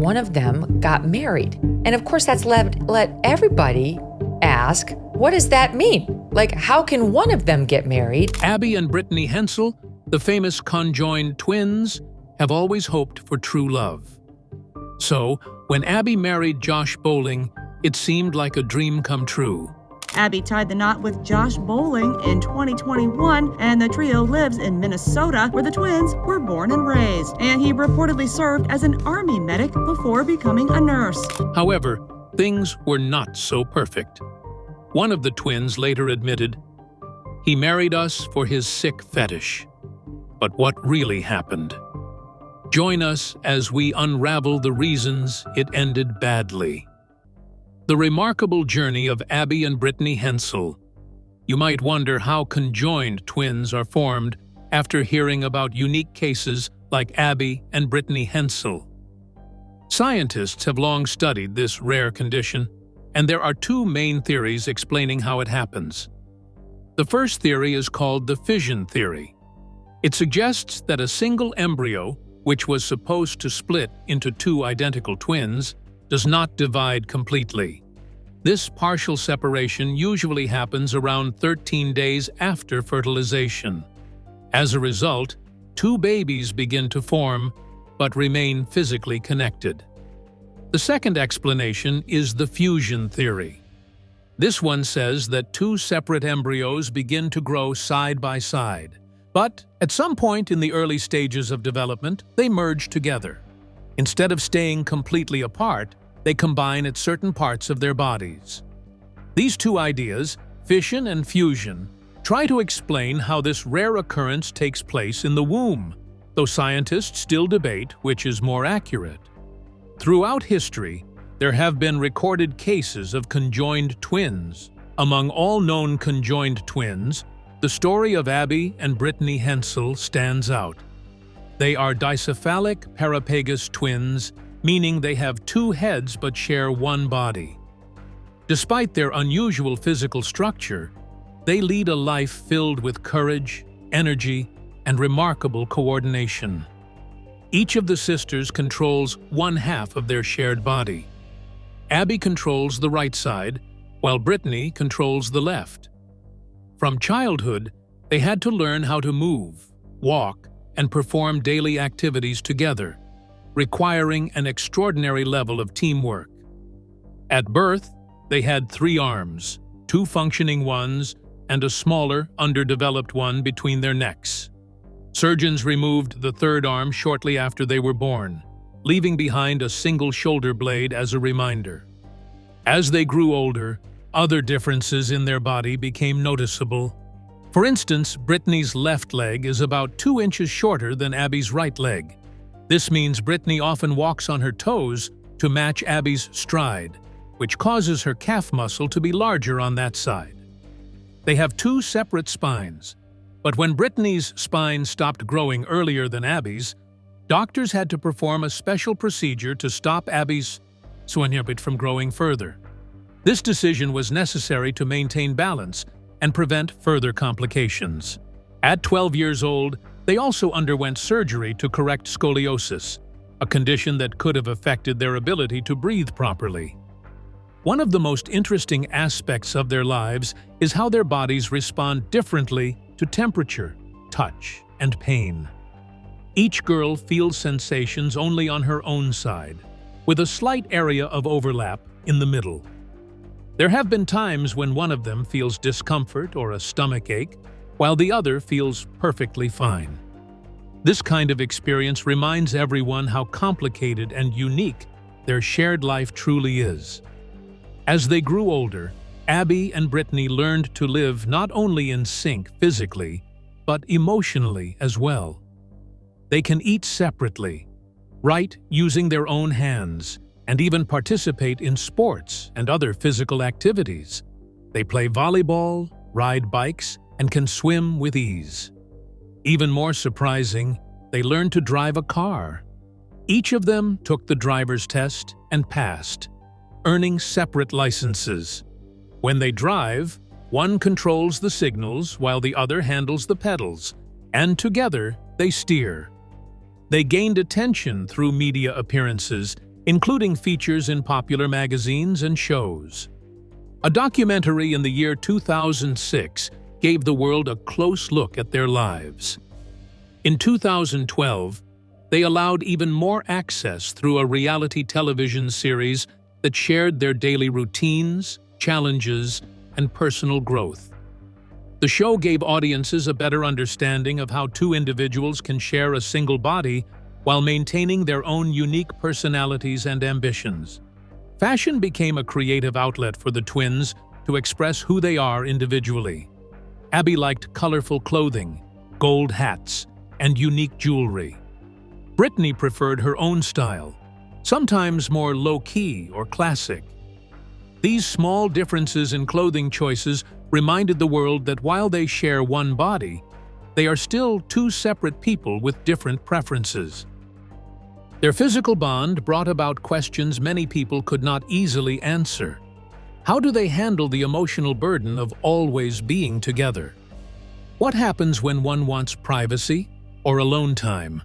one of them got married. And of course, that's let everybody ask, what does that mean? Like, how can one of them get married? Abby and Brittany Hensel, the famous conjoined twins, have always hoped for true love. So, when Abby married Josh Bowling, it seemed like a dream come true. Abby tied the knot with Josh Bowling in 2021, and the trio lives in Minnesota, where the twins were born and raised. And he reportedly served as an Army medic before becoming a nurse. However, things were not so perfect. One of the twins later admitted, "He married us for his sick fetish." But what really happened? Join us as we unravel the reasons it ended badly. The remarkable journey of Abby and Brittany Hensel. You might wonder how conjoined twins are formed after hearing about unique cases like Abby and Brittany Hensel. Scientists have long studied this rare condition, and there are two main theories explaining how it happens. The first theory is called the fission theory. It suggests that a single embryo, which was supposed to split into two identical twins, does not divide completely. This partial separation usually happens around 13 days after fertilization. As a result, two babies begin to form, but remain physically connected. The second explanation is the fusion theory. This one says that two separate embryos begin to grow side by side, but at some point in the early stages of development, they merge together. Instead of staying completely apart, they combine at certain parts of their bodies. These two ideas, fission and fusion, try to explain how this rare occurrence takes place in the womb, though scientists still debate which is more accurate. Throughout history, there have been recorded cases of conjoined twins. Among all known conjoined twins, the story of Abby and Brittany Hensel stands out. They are dicephalic parapagus twins, meaning they have two heads but share one body. Despite their unusual physical structure, they lead a life filled with courage, energy, and remarkable coordination. Each of the sisters controls one half of their shared body. Abby controls the right side, while Brittany controls the left. From childhood, they had to learn how to move, walk, and perform daily activities together, requiring an extraordinary level of teamwork. At birth, they had 3 arms, 2 functioning ones, and a smaller, underdeveloped one between their necks. Surgeons removed the 3rd arm shortly after they were born, leaving behind a single shoulder blade as a reminder. As they grew older, other differences in their body became noticeable. For instance, Brittany's left leg is about 2 inches shorter than Abby's right leg. This means Brittany often walks on her toes to match Abby's stride, which causes her calf muscle to be larger on that side. They have 2 separate spines, but when Brittany's spine stopped growing earlier than Abby's, doctors had to perform a special procedure to stop Abby's bit from growing further. This decision was necessary to maintain balance and prevent further complications. At 12 years old, they also underwent surgery to correct scoliosis, a condition that could have affected their ability to breathe properly. One of the most interesting aspects of their lives is how their bodies respond differently to temperature, touch, and pain. Each girl feels sensations only on her own side, with a slight area of overlap in the middle. There have been times when one of them feels discomfort or a stomach ache, while the other feels perfectly fine. This kind of experience reminds everyone how complicated and unique their shared life truly is. As they grew older, Abby and Brittany learned to live not only in sync physically, but emotionally as well. They can eat separately, write using their own hands, and even participate in sports and other physical activities. They play volleyball, ride bikes, and can swim with ease. Even more surprising, they learned to drive a car. Each of them took the driver's test and passed, earning separate licenses. When they drive, one controls the signals while the other handles the pedals, and together they steer. They gained attention through media appearances including features in popular magazines and shows. A documentary in the year 2006 gave the world a close look at their lives. In 2012, they allowed even more access through a reality television series that shared their daily routines, challenges, and personal growth. The show gave audiences a better understanding of how two individuals can share a single body while maintaining their own unique personalities and ambitions. Fashion became a creative outlet for the twins to express who they are individually. Abby liked colorful clothing, gold hats, and unique jewelry. Brittany preferred her own style, sometimes more low-key or classic. These small differences in clothing choices reminded the world that while they share one body, they are still two separate people with different preferences. Their physical bond brought about questions many people could not easily answer. How do they handle the emotional burden of always being together? What happens when one wants privacy or alone time?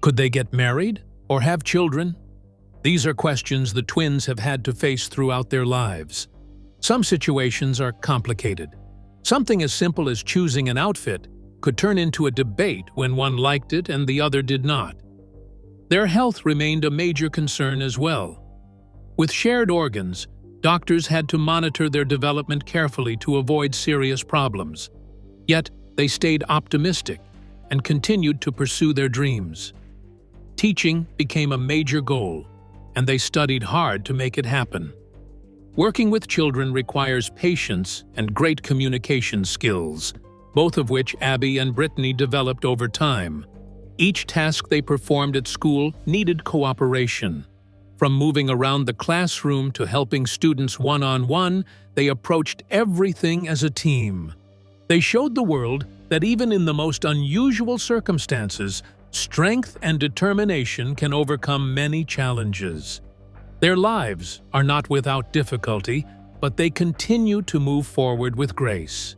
Could they get married or have children? These are questions the twins have had to face throughout their lives. Some situations are complicated. Something as simple as choosing an outfit could turn into a debate when one liked it and the other did not. Their health remained a major concern as well. With shared organs, doctors had to monitor their development carefully to avoid serious problems. Yet, they stayed optimistic and continued to pursue their dreams. Teaching became a major goal, and they studied hard to make it happen. Working with children requires patience and great communication skills, both of which Abby and Brittany developed over time. Each task they performed at school needed cooperation. From moving around the classroom to helping students one-on-one, they approached everything as a team. They showed the world that even in the most unusual circumstances, strength and determination can overcome many challenges. Their lives are not without difficulty, but they continue to move forward with grace,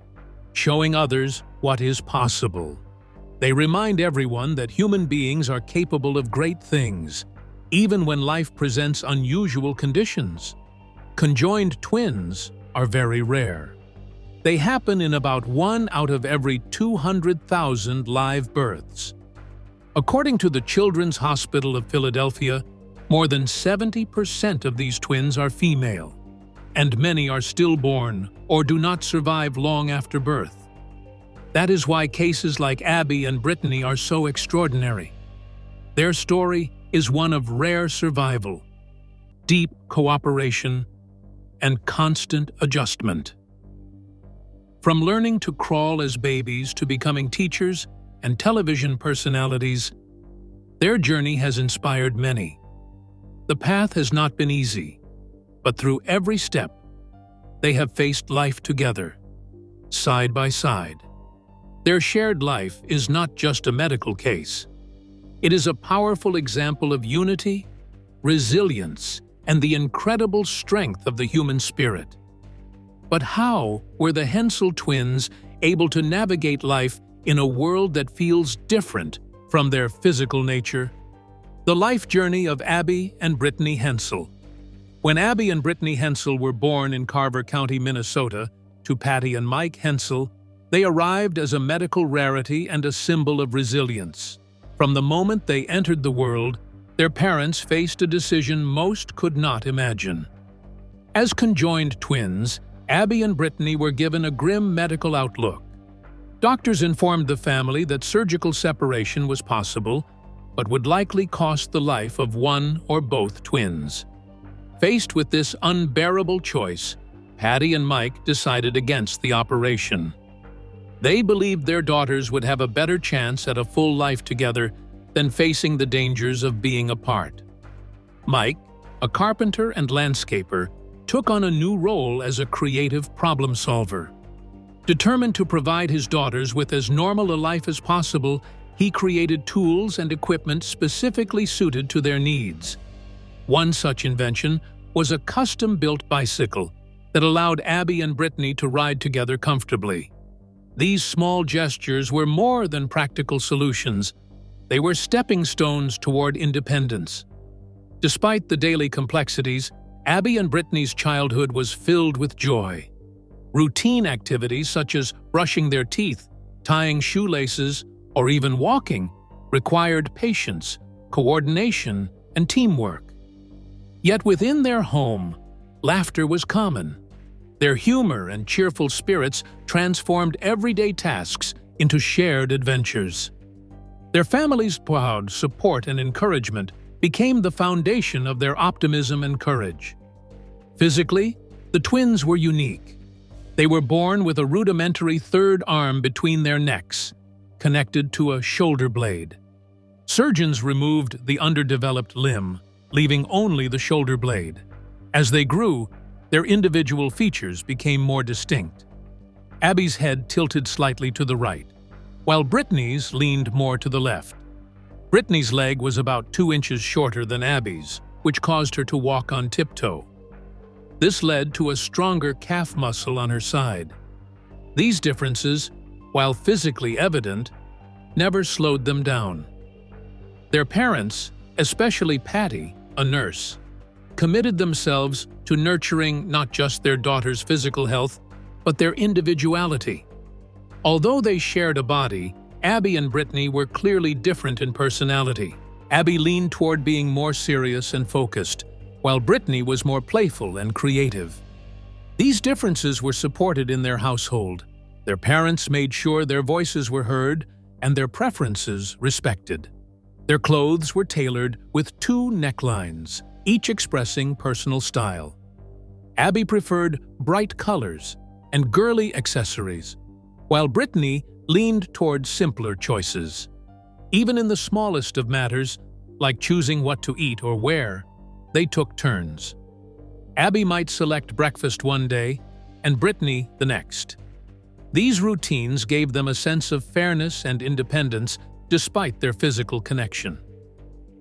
showing others what is possible. They remind everyone that human beings are capable of great things, even when life presents unusual conditions. Conjoined twins are very rare. They happen in about 1 out of every 200,000 live births. According to the Children's Hospital of Philadelphia, more than 70% of these twins are female, and many are stillborn or do not survive long after birth. That is why cases like Abby and Brittany are so extraordinary. Their story is one of rare survival, deep cooperation, and constant adjustment. From learning to crawl as babies to becoming teachers and television personalities, their journey has inspired many. The path has not been easy, but through every step, they have faced life together, side by side. Their shared life is not just a medical case. It is a powerful example of unity, resilience, and the incredible strength of the human spirit. But how were the Hensel twins able to navigate life in a world that feels different from their physical nature? The life journey of Abby and Brittany Hensel. When Abby and Brittany Hensel were born in Carver County, Minnesota, to Patty and Mike Hensel, they arrived as a medical rarity and a symbol of resilience. From the moment they entered the world, their parents faced a decision most could not imagine. As conjoined twins, Abby and Brittany were given a grim medical outlook. Doctors informed the family that surgical separation was possible, but would likely cost the life of one or both twins. Faced with this unbearable choice, Patty and Mike decided against the operation. They believed their daughters would have a better chance at a full life together than facing the dangers of being apart. Mike, a carpenter and landscaper, took on a new role as a creative problem solver. Determined to provide his daughters with as normal a life as possible, he created tools and equipment specifically suited to their needs. One such invention was a custom-built bicycle that allowed Abby and Brittany to ride together comfortably. These small gestures were more than practical solutions. They were stepping stones toward independence. Despite the daily complexities, Abby and Brittany's childhood was filled with joy. Routine activities such as brushing their teeth, tying shoelaces, or even walking required patience, coordination, and teamwork. Yet within their home, laughter was common. Their humor and cheerful spirits transformed everyday tasks into shared adventures. Their family's proud support and encouragement became the foundation of their optimism and courage. Physically, the twins were unique. They were born with a rudimentary third arm between their necks, connected to a shoulder blade. Surgeons removed the underdeveloped limb, leaving only the shoulder blade. As they grew, their individual features became more distinct. Abby's head tilted slightly to the right, while Brittany's leaned more to the left. Brittany's leg was about 2 inches shorter than Abby's, which caused her to walk on tiptoe. This led to a stronger calf muscle on her side. These differences, while physically evident, never slowed them down. Their parents, especially Patty, a nurse, committed themselves to nurturing not just their daughter's physical health, but their individuality. Although they shared a body, Abby and Brittany were clearly different in personality. Abby leaned toward being more serious and focused, while Brittany was more playful and creative. These differences were supported in their household. Their parents made sure their voices were heard and their preferences respected. Their clothes were tailored with 2 necklines, each expressing personal style. Abby preferred bright colors and girly accessories, while Brittany leaned toward simpler choices. Even in the smallest of matters, like choosing what to eat or wear, they took turns. Abby might select breakfast one day, and Brittany the next. These routines gave them a sense of fairness and independence despite their physical connection.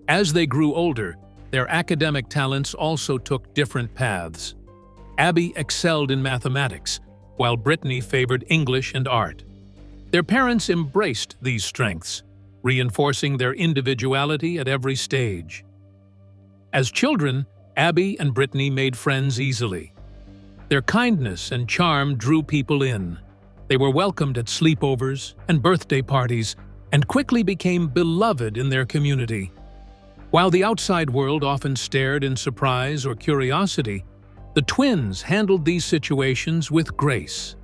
As they grew older, their academic talents also took different paths. Abby excelled in mathematics, while Brittany favored English and art. Their parents embraced these strengths, reinforcing their individuality at every stage. As children, Abby and Brittany made friends easily. Their kindness and charm drew people in. They were welcomed at sleepovers and birthday parties and quickly became beloved in their community. While the outside world often stared in surprise or curiosity, the twins handled these situations with grace.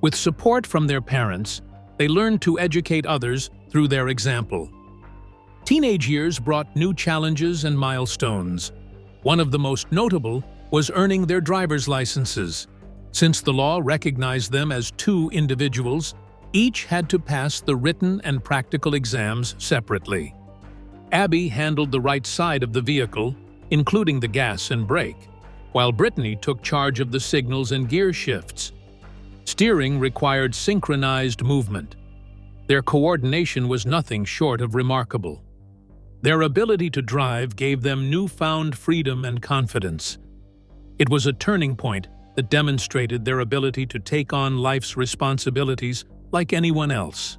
With support from their parents, they learned to educate others through their example. Teenage years brought new challenges and milestones. One of the most notable was earning their driver's licenses. Since the law recognized them as 2 individuals, each had to pass the written and practical exams separately. Abby handled the right side of the vehicle, including the gas and brake, while Brittany took charge of the signals and gear shifts. Steering required synchronized movement. Their coordination was nothing short of remarkable. Their ability to drive gave them newfound freedom and confidence. It was a turning point that demonstrated their ability to take on life's responsibilities like anyone else.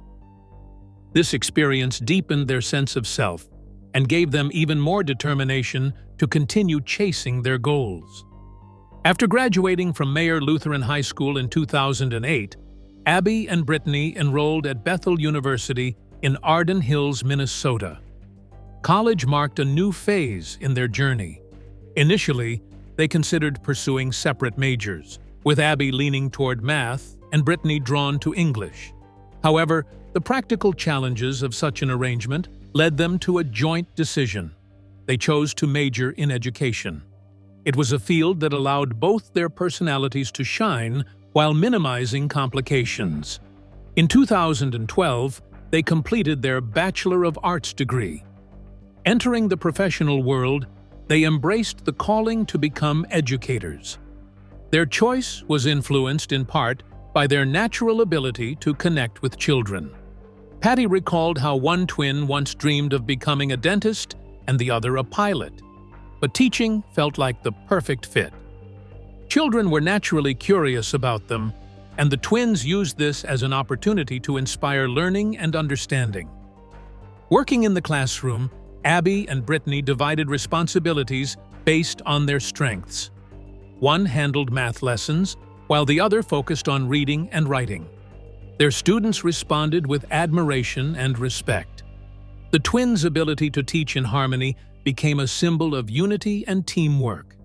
This experience deepened their sense of self and gave them even more determination to continue chasing their goals. After graduating from Mayer Lutheran High School in 2008, Abby and Brittany enrolled at Bethel University in Arden Hills, Minnesota. College marked a new phase in their journey. Initially, they considered pursuing separate majors, with Abby leaning toward math and Brittany drawn to English. However, the practical challenges of such an arrangement led them to a joint decision. They chose to major in education. It was a field that allowed both their personalities to shine while minimizing complications. In 2012, they completed their Bachelor of Arts degree. Entering the professional world, they embraced the calling to become educators. Their choice was influenced in part by their natural ability to connect with children. Patty recalled how one twin once dreamed of becoming a dentist and the other a pilot, but teaching felt like the perfect fit. Children were naturally curious about them, and the twins used this as an opportunity to inspire learning and understanding. Working in the classroom, Abby and Brittany divided responsibilities based on their strengths. One handled math lessons, while the other focused on reading and writing. Their students responded with admiration and respect. The twins' ability to teach in harmony became a symbol of unity and teamwork.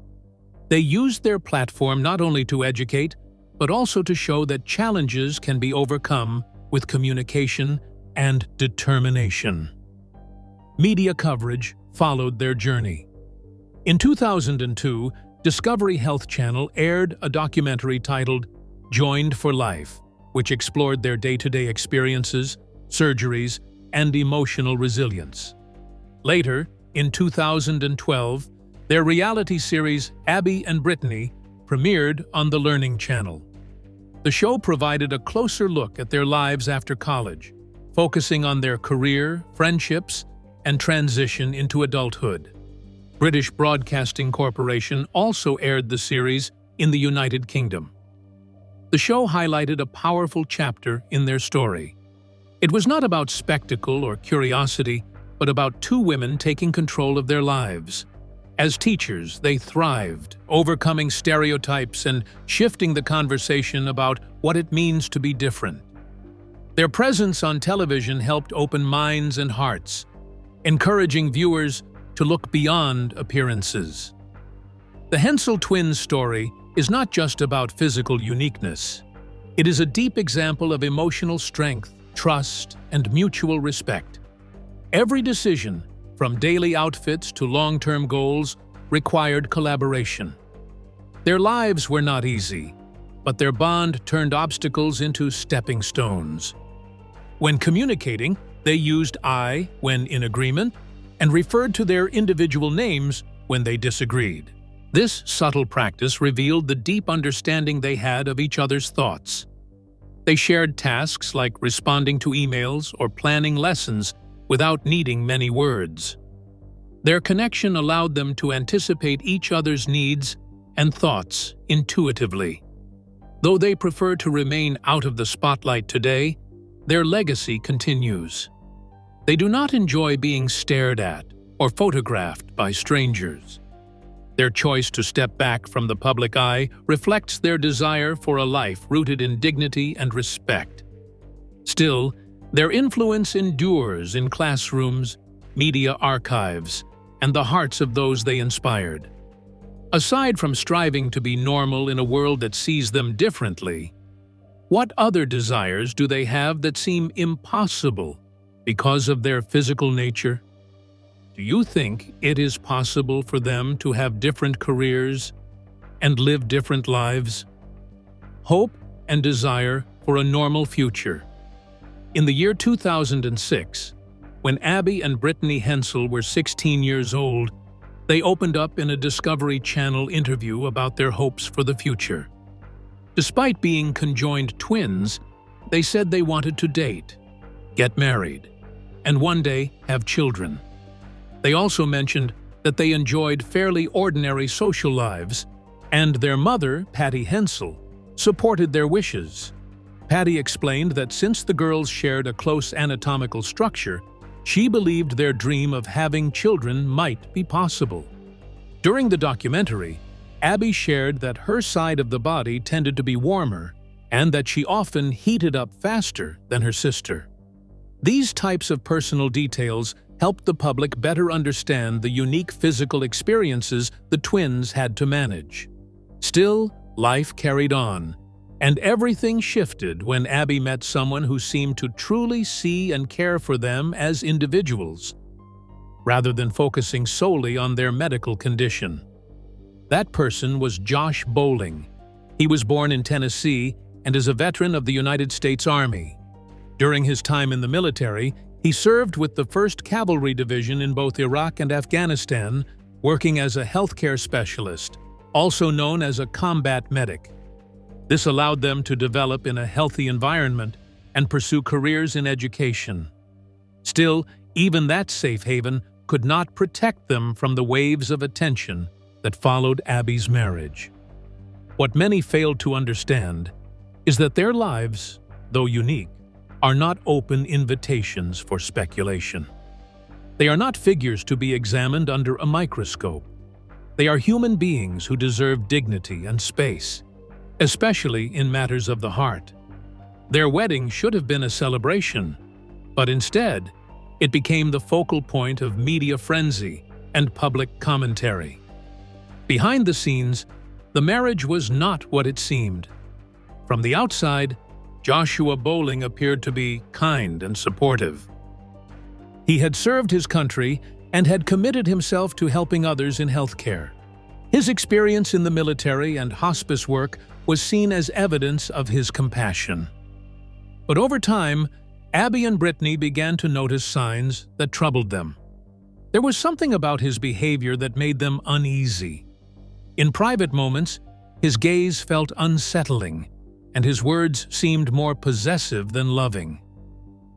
They used their platform not only to educate, but also to show that challenges can be overcome with communication and determination. Media coverage followed their journey. In 2002, Discovery Health Channel aired a documentary titled Joined for Life, which explored their day-to-day experiences, surgeries, and emotional resilience. Later, in 2012, their reality series Abby and Brittany premiered on the Learning Channel. The show provided a closer look at their lives after college, focusing on their career, friendships, and transition into adulthood. British Broadcasting Corporation also aired the series in the United Kingdom. The show highlighted a powerful chapter in their story. It was not about spectacle or curiosity, but about two women taking control of their lives. As teachers, they thrived, overcoming stereotypes and shifting the conversation about what it means to be different. Their presence on television helped open minds and hearts, encouraging viewers to look beyond appearances. The Hensel twins' story is not just about physical uniqueness. It is a deep example of emotional strength, trust, and mutual respect. Every decision, from daily outfits to long-term goals, required collaboration. Their lives were not easy, but their bond turned obstacles into stepping stones. When communicating, they used I when in agreement and referred to their individual names when they disagreed. This subtle practice revealed the deep understanding they had of each other's thoughts. They shared tasks like responding to emails or planning lessons without needing many words. Their connection allowed them to anticipate each other's needs and thoughts intuitively. Though they prefer to remain out of the spotlight today, their legacy continues. They do not enjoy being stared at or photographed by strangers. Their choice to step back from the public eye reflects their desire for a life rooted in dignity and respect. Still, their influence endures in classrooms, media archives, and the hearts of those they inspired. Aside from striving to be normal in a world that sees them differently, what other desires do they have that seem impossible because of their physical nature? Do you think it is possible for them to have different careers and live different lives? Hope and desire for a normal future. In the year 2006, when Abby and Brittany Hensel were 16 years old, they opened up in a Discovery Channel interview about their hopes for the future. Despite being conjoined twins, they said they wanted to date, get married, and one day have children. They also mentioned that they enjoyed fairly ordinary social lives, and their mother, Patty Hensel, supported their wishes. Patty explained that since the girls shared a close anatomical structure, she believed their dream of having children might be possible. During the documentary, Abby shared that her side of the body tended to be warmer and that she often heated up faster than her sister. These types of personal details helped the public better understand the unique physical experiences the twins had to manage. Still, life carried on, and everything shifted when Abby met someone who seemed to truly see and care for them as individuals, rather than focusing solely on their medical condition. That person was Josh Bowling. He was born in Tennessee and is a veteran of the United States Army. During his time in the military, he served with the 1st Cavalry Division in both Iraq and Afghanistan, working as a healthcare specialist, also known as a combat medic. This allowed them to develop in a healthy environment and pursue careers in education. Still, even that safe haven could not protect them from the waves of attention that followed Abby's marriage. What many failed to understand is that their lives, though unique, are not open invitations for speculation. They are not figures to be examined under a microscope. They are human beings who deserve dignity and space, especially in matters of the heart. Their wedding should have been a celebration, but instead, it became the focal point of media frenzy and public commentary. Behind the scenes, the marriage was not what it seemed. From the outside, Joshua Bowling appeared to be kind and supportive. He had served his country and had committed himself to helping others in healthcare. His experience in the military and hospice work was seen as evidence of his compassion. But over time, Abby and Brittany began to notice signs that troubled them. There was something about his behavior that made them uneasy. In private moments, his gaze felt unsettling, and his words seemed more possessive than loving.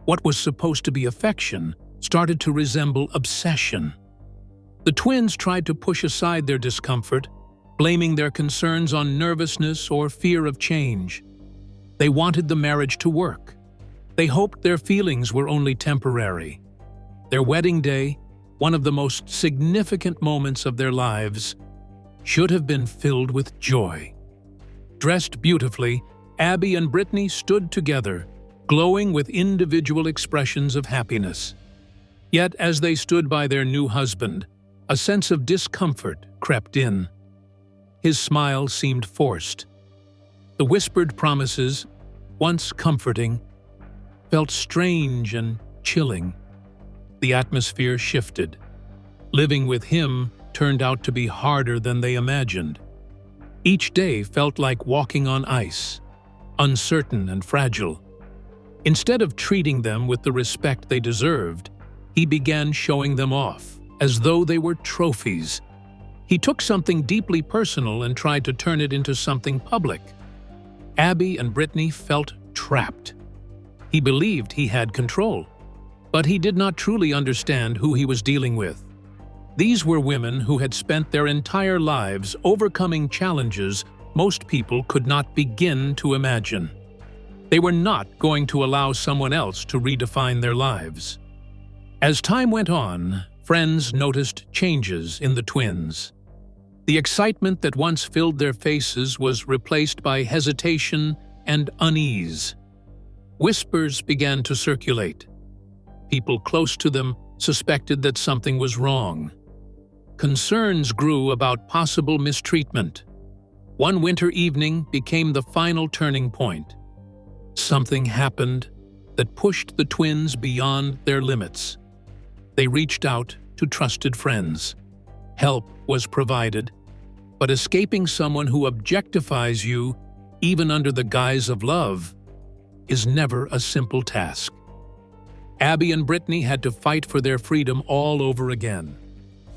What was supposed to be affection started to resemble obsession. The twins tried to push aside their discomfort, blaming their concerns on nervousness or fear of change. They wanted the marriage to work. They hoped their feelings were only temporary. Their wedding day, one of the most significant moments of their lives, should have been filled with joy. Dressed beautifully, Abby and Brittany stood together, glowing with individual expressions of happiness. Yet as they stood by their new husband, a sense of discomfort crept in. His smile seemed forced. The whispered promises, once comforting, felt strange and chilling. The atmosphere shifted. Living with him turned out to be harder than they imagined. Each day felt like walking on ice, uncertain and fragile. Instead of treating them with the respect they deserved, he began showing them off, as though they were trophies. He took something deeply personal and tried to turn it into something public. Abby and Brittany felt trapped. He believed he had control, but he did not truly understand who he was dealing with. These were women who had spent their entire lives overcoming challenges most people could not begin to imagine. They were not going to allow someone else to redefine their lives. As time went on, friends noticed changes in the twins. The excitement that once filled their faces was replaced by hesitation and unease. Whispers began to circulate. People close to them suspected that something was wrong. Concerns grew about possible mistreatment. One winter evening became the final turning point. Something happened that pushed the twins beyond their limits. They reached out to trusted friends. Help was provided, but escaping someone who objectifies you, even under the guise of love, is never a simple task. Abby and Brittany had to fight for their freedom all over again.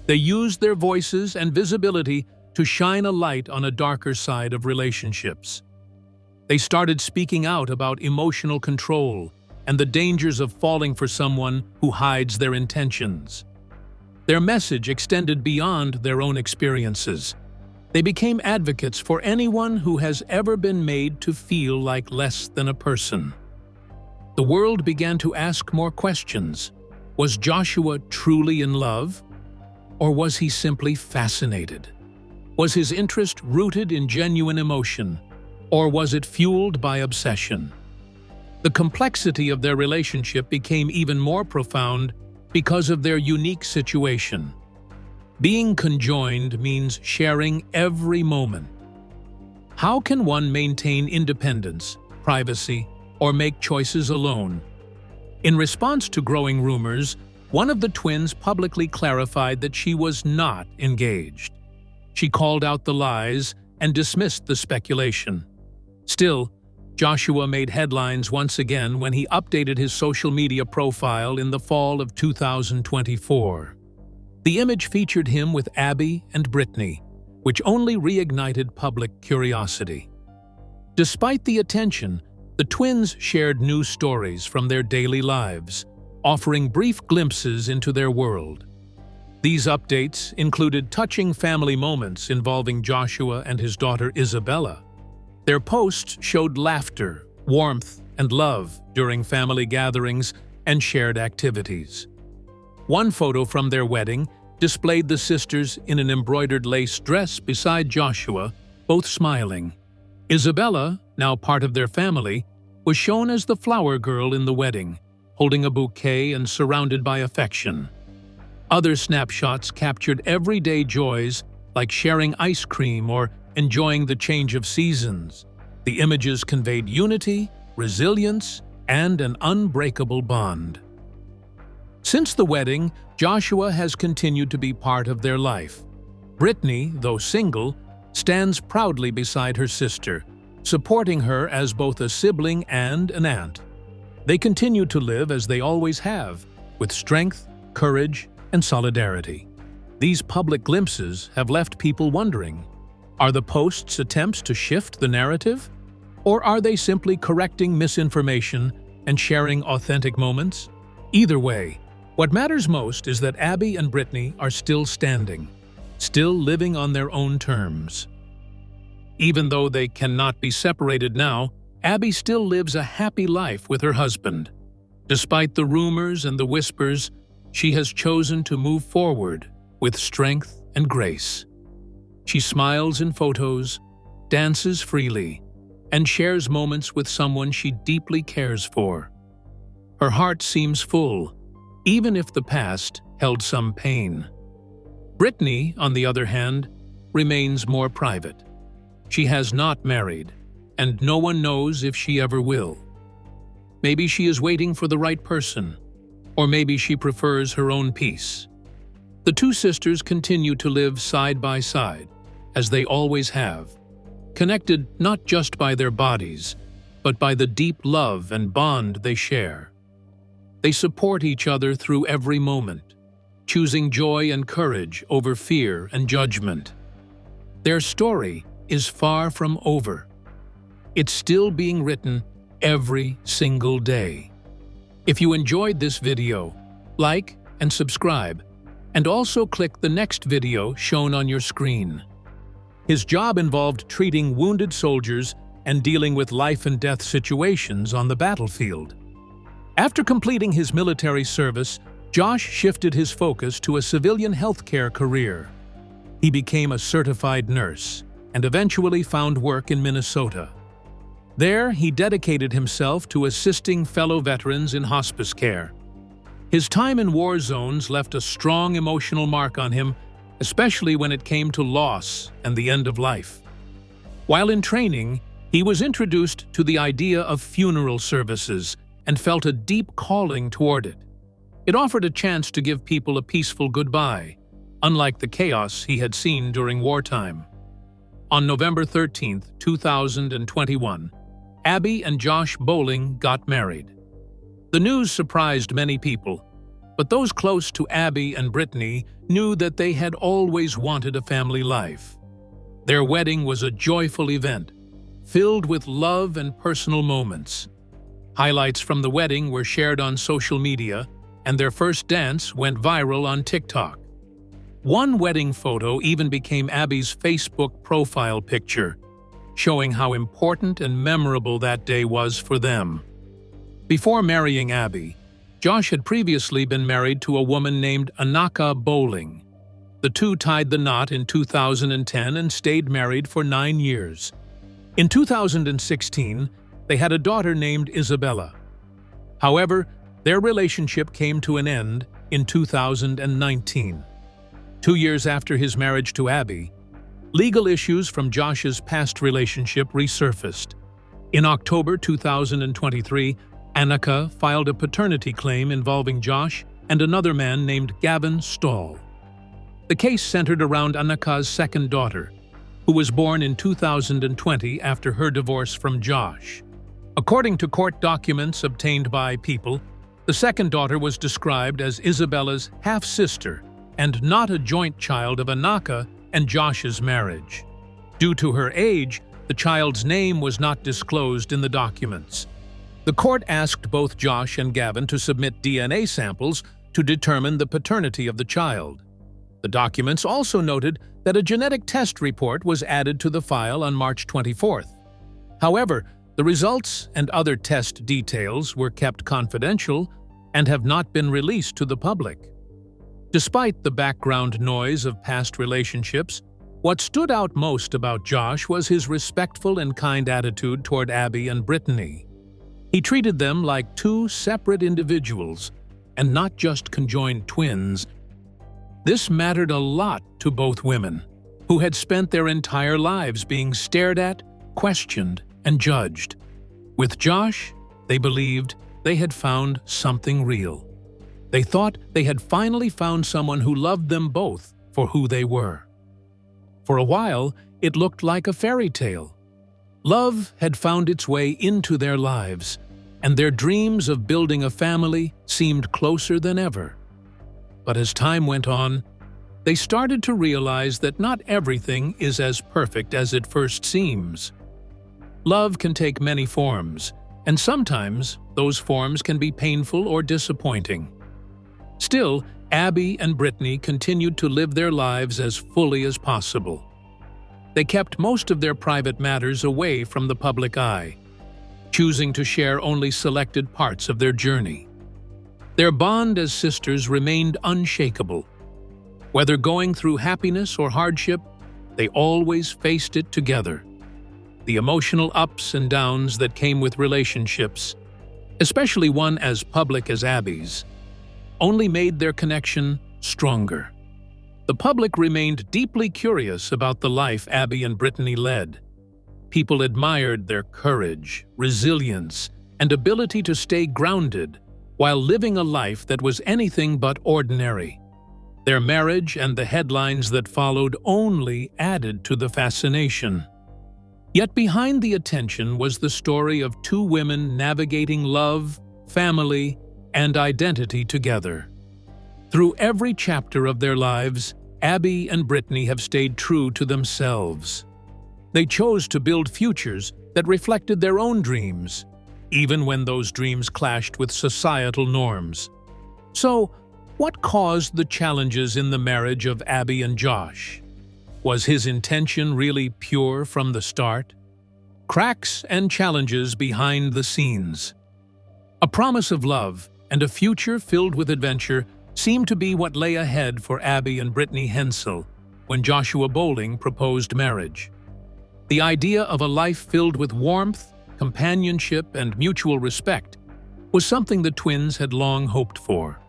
They used their voices and visibility to shine a light on a darker side of relationships. They started speaking out about emotional control and the dangers of falling for someone who hides their intentions. Their message extended beyond their own experiences. They became advocates for anyone who has ever been made to feel like less than a person. The world began to ask more questions. Was Joshua truly in love? Or was he simply fascinated? Was his interest rooted in genuine emotion? Or was it fueled by obsession? The complexity of their relationship became even more profound because of their unique situation. Being conjoined means sharing every moment. How can one maintain independence, privacy, or make choices alone? In response to growing rumors, one of the twins publicly clarified that she was not engaged. She called out the lies and dismissed the speculation. Still, Joshua made headlines once again when he updated his social media profile in the fall of 2024. The image featured him with Abby and Brittany, which only reignited public curiosity. Despite the attention, the twins shared new stories from their daily lives, offering brief glimpses into their world. These updates included touching family moments involving Joshua and his daughter Isabella. Their posts showed laughter, warmth, and love during family gatherings and shared activities. One photo from their wedding displayed the sisters in an embroidered lace dress beside Joshua, both smiling. Isabella, now part of their family, was shown as the flower girl in the wedding, holding a bouquet and surrounded by affection. Other snapshots captured everyday joys like sharing ice cream or enjoying the change of seasons. The images conveyed unity, resilience, and an unbreakable bond. Since the wedding, Joshua has continued to be part of their life. Brittany, though single, stands proudly beside her sister, supporting her as both a sibling and an aunt. They continue to live as they always have, with strength, courage, and solidarity. These public glimpses have left people wondering, are the post's attempts to shift the narrative? Or are they simply correcting misinformation and sharing authentic moments? Either way, what matters most is that Abby and Brittany are still standing, still living on their own terms. Even though they cannot be separated now, Abby still lives a happy life with her husband. Despite the rumors and the whispers, she has chosen to move forward with strength and grace. She smiles in photos, dances freely, and shares moments with someone she deeply cares for. Her heart seems full, even if the past held some pain. Brittany, on the other hand, remains more private. She has not married, and no one knows if she ever will. Maybe she is waiting for the right person, or maybe she prefers her own peace. The two sisters continue to live side by side, as they always have, connected not just by their bodies, but by the deep love and bond they share. They support each other through every moment, choosing joy and courage over fear and judgment. Their story is far from over. It's still being written every single day. If you enjoyed this video, like and subscribe, and also click the next video shown on your screen. His job involved treating wounded soldiers and dealing with life and death situations on the battlefield. After completing his military service, Josh shifted his focus to a civilian healthcare career. He became a certified nurse and eventually found work in Minnesota. There, he dedicated himself to assisting fellow veterans in hospice care. His time in war zones left a strong emotional mark on him, especially when it came to loss and the end of life. While in training, he was introduced to the idea of funeral services and felt a deep calling toward it. It offered a chance to give people a peaceful goodbye, unlike the chaos he had seen during wartime. On November 13, 2021, Abby and Josh Bowling got married. The news surprised many people, but those close to Abby and Brittany knew that they had always wanted a family life. Their wedding was a joyful event, filled with love and personal moments. Highlights from the wedding were shared on social media, and their first dance went viral on TikTok. One wedding photo even became Abby's Facebook profile picture, showing how important and memorable that day was for them. Before marrying Abby, Josh had previously been married to a woman named Anaka Bowling. The two tied the knot in 2010 and stayed married for 9 years. In 2016, they had a daughter named Isabella. However, their relationship came to an end in 2019. 2 years after his marriage to Abby, legal issues from Josh's past relationship resurfaced. In October 2023, Anaka filed a paternity claim involving Josh and another man named Gavin Stahl. The case centered around Anaka's second daughter, who was born in 2020 after her divorce from Josh. According to court documents obtained by People, the second daughter was described as Isabella's half-sister and not a joint child of Anaka and Josh's marriage. Due to her age, the child's name was not disclosed in the documents. The court asked both Josh and Gavin to submit DNA samples to determine the paternity of the child. The documents also noted that a genetic test report was added to the file on March 24th. However, the results and other test details were kept confidential and have not been released to the public. Despite the background noise of past relationships, what stood out most about Josh was his respectful and kind attitude toward Abby and Brittany. He treated them like two separate individuals, and not just conjoined twins. This mattered a lot to both women, who had spent their entire lives being stared at, questioned, and judged. With Josh, they believed they had found something real. They thought they had finally found someone who loved them both for who they were. For a while, it looked like a fairy tale. Love had found its way into their lives, and their dreams of building a family seemed closer than ever. But as time went on, they started to realize that not everything is as perfect as it first seems. Love can take many forms, and sometimes those forms can be painful or disappointing. Still, Abby and Brittany continued to live their lives as fully as possible. They kept most of their private matters away from the public eye, choosing to share only selected parts of their journey. Their bond as sisters remained unshakable. Whether going through happiness or hardship, they always faced it together. The emotional ups and downs that came with relationships, especially one as public as Abby's, only made their connection stronger. The public remained deeply curious about the life Abby and Brittany led. People admired their courage, resilience, and ability to stay grounded while living a life that was anything but ordinary. Their marriage and the headlines that followed only added to the fascination. Yet behind the attention was the story of two women navigating love, family, and identity together. Through every chapter of their lives, Abby and Brittany have stayed true to themselves. They chose to build futures that reflected their own dreams, even when those dreams clashed with societal norms. So, what caused the challenges in the marriage of Abby and Josh? Was his intention really pure from the start? Cracks and challenges behind the scenes. A promise of love and a future filled with adventure seemed to be what lay ahead for Abby and Brittany Hensel when Joshua Bowling proposed marriage. The idea of a life filled with warmth, companionship, and mutual respect was something the twins had long hoped for.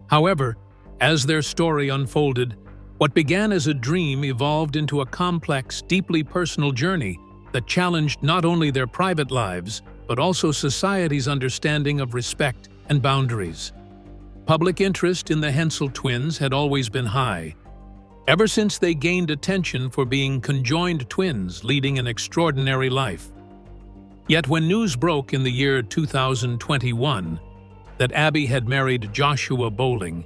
However, as their story unfolded, what began as a dream evolved into a complex, deeply personal journey that challenged not only their private lives, but also society's understanding of respect and boundaries. Public interest in the Hensel twins had always been high, ever since they gained attention for being conjoined twins leading an extraordinary life. Yet when news broke in the year 2021 that Abby had married Joshua Bowling,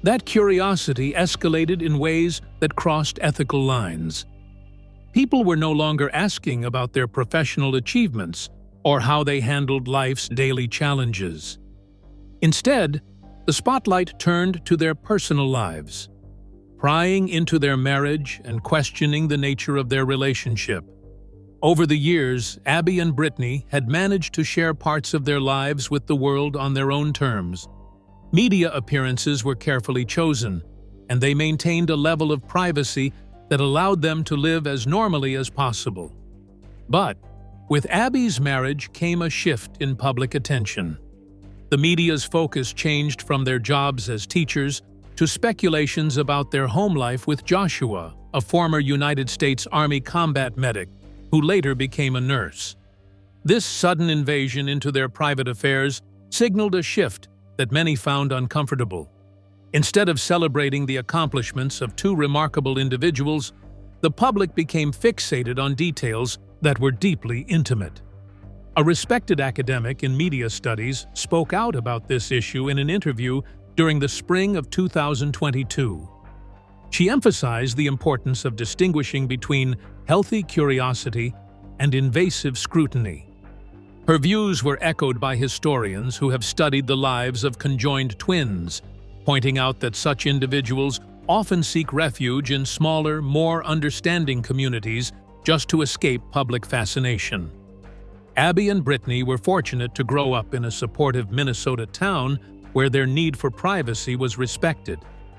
that curiosity escalated in ways that crossed ethical lines. People were no longer asking about their professional achievements or how they handled life's daily challenges. Instead, the spotlight turned to their personal lives, prying into their marriage and questioning the nature of their relationship. Over the years, Abby and Brittany had managed to share parts of their lives with the world on their own terms. Media appearances were carefully chosen, and they maintained a level of privacy that allowed them to live as normally as possible. But with Abby's marriage came a shift in public attention. The media's focus changed from their jobs as teachers to speculations about their home life with Joshua, a former United States Army combat medic who later became a nurse. This sudden invasion into their private affairs signaled a shift that many found uncomfortable. Instead of celebrating the accomplishments of two remarkable individuals, the public became fixated on details that were deeply intimate. A respected academic in media studies spoke out about this issue in an interview during the spring of 2022. She emphasized the importance of distinguishing between healthy curiosity and invasive scrutiny. Her views were echoed by historians who have studied the lives of conjoined twins, pointing out that such individuals often seek refuge in smaller, more understanding communities just to escape public fascination. Abby and Brittany were fortunate to grow up in a supportive Minnesota town where their need for privacy was respected.